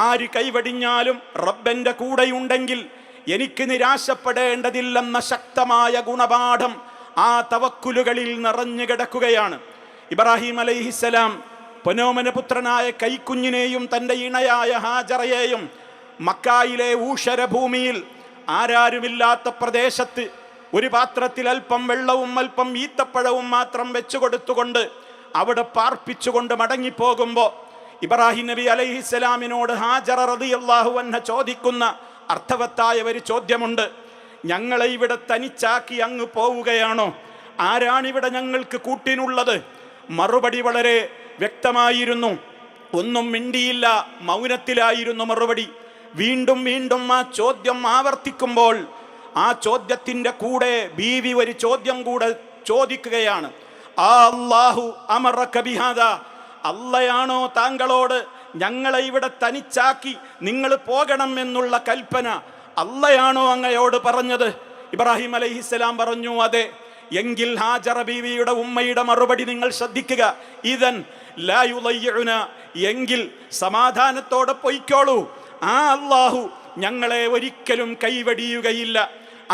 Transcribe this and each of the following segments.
ആര് കൈവടിഞ്ഞാലും റബ്ബന്റെ കൂടെയുണ്ടെങ്കിൽ എനിക്ക് നിരാശപ്പെടേണ്ടതില്ലെന്ന ശക്തമായ ഗുണപാഠം ആ തവക്കുലുകളിൽ നിറഞ്ഞു കിടക്കുകയാണ്. ഇബ്രാഹിം അലൈഹിസ്സലാം പൊന്നോമന പുത്രനായ കൈക്കുഞ്ഞിനെയും തൻ്റെ ഇണയായ ഹാജറയെയും മക്കായിലെ ഊഷരഭൂമിയിൽ ആരാരുമില്ലാത്ത പ്രദേശത്ത് ഒരു പാത്രത്തിൽ അല്പം വെള്ളവും അല്പം ഈത്തപ്പഴവും മാത്രം വെച്ചു കൊടുത്തുകൊണ്ട് അവിടെ പാർപ്പിച്ചുകൊണ്ട് മടങ്ങിപ്പോകുമ്പോൾ ഇബ്രാഹിം നബി അലൈഹിസ്സലാമിനോട് ഹാജറ റളിയല്ലാഹു അൻഹ ചോദിക്കുന്ന അർത്ഥവത്തായ ഒരു ചോദ്യമുണ്ട്. ഞങ്ങളെ ഇവിടെ തനിച്ചാക്കി അങ്ങ് പോവുകയാണോ? ആരാണിവിടെ ഞങ്ങൾക്ക് കൂട്ടിനുള്ളത്? മറുപടി വളരെ വ്യക്തമായിരുന്നു. ഒന്നും മിണ്ടിയില്ല, മൗനത്തിലായിരുന്നു മറുപടി. വീണ്ടും വീണ്ടും ആ ചോദ്യം ആവർത്തിക്കുമ്പോൾ ആ ചോദ്യത്തിൻ്റെ കൂടെ ബീവി ഒരു ചോദ്യം കൂടെ ചോദിക്കുകയാണ്. ആ അല്ലാഹു അമറക ബിഹാദാ, അല്ലയാണോ താങ്കളോട് ഞങ്ങളെ ഇവിടെ തനിച്ചാക്കി നിങ്ങൾ പോകണം എന്നുള്ള കൽപ്പന അല്ലയാണോ അങ്ങയോട് പറഞ്ഞത്? ഇബ്രാഹിം അലൈഹിസ്സലാം പറഞ്ഞു, അതെ. എങ്കിൽ ഹാജറ ബീവിയുടെ ഉമ്മയുടെ മറുപടി നിങ്ങൾ ശ്രദ്ധിക്കുക. ഇദൻ ലാ യുളയ്യിഉന, എങ്കിൽ സമാധാനത്തോടെ പൊയ്ക്കോളൂ. ആ അല്ലാഹു ഞങ്ങളെ ഒരിക്കലും കൈവടിയുകയില്ല.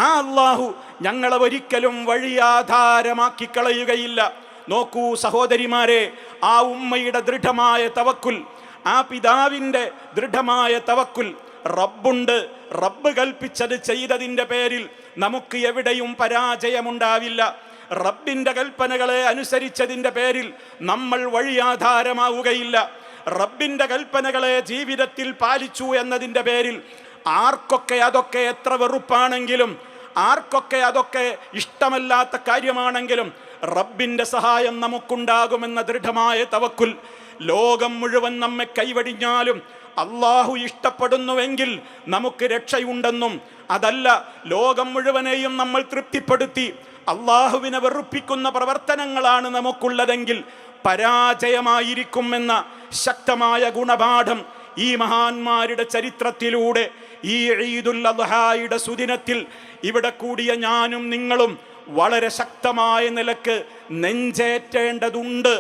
ആ അല്ലാഹു ഞങ്ങളെ ഒരിക്കലും വഴിയാധാരമാക്കി കളയുകയില്ല. നോക്കൂ സഹോദരിമാരെ, ആ ഉമ്മയുടെ ദൃഢമായ തവക്കുൽ, ആ പിതാവിൻ്റെ ദൃഢമായ തവക്കുൽ. റബ്ബുണ്ട്, റബ്ബ് കൽപ്പിച്ചത് ചെയ്തതിൻ്റെ പേരിൽ നമുക്ക് എവിടെയും പരാജയമുണ്ടാവില്ല. റബ്ബിൻ്റെ കൽപ്പനകളെ അനുസരിച്ചതിൻ്റെ പേരിൽ നമ്മൾ വഴിയാധാരമാവുകയില്ല. റബ്ബിൻ്റെ കൽപ്പനകളെ ജീവിതത്തിൽ പാലിച്ചു എന്നതിൻ്റെ പേരിൽ ആർക്കൊക്കെ അതൊക്കെ എത്ര വെറുപ്പാണെങ്കിലും, ആർക്കൊക്കെ അതൊക്കെ ഇഷ്ടമല്ലാത്ത കാര്യമാണെങ്കിലും റബ്ബിൻ്റെ സഹായം നമുക്കുണ്ടാകുമെന്ന ദൃഢമായ തവക്കുൽ. ലോകം മുഴുവൻ നമ്മെ കൈവടിഞ്ഞാലും അള്ളാഹു ഇഷ്ടപ്പെടുന്നുവെങ്കിൽ നമുക്ക് രക്ഷയുണ്ടെന്നും, അതല്ല ലോകം മുഴുവനെയും നമ്മൾ തൃപ്തിപ്പെടുത്തി അള്ളാഹുവിനെ വെറുപ്പിക്കുന്ന പ്രവർത്തനങ്ങളാണ് നമുക്കുള്ളതെങ്കിൽ പരാജയമായിരിക്കുമെന്ന ശക്തമായ ഗുണപാഠം ഈ മഹാന്മാരുടെ ചരിത്രത്തിലൂടെ ഈ ഈദുൽ അദ്ഹായുടെ സുദിനത്തിൽ ഇവിടെ കൂടിയ ഞാനും നിങ്ങളും വളരെ ശക്തമായ നിലക്ക് നെഞ്ചേറ്റേണ്ടതുണ്ട്.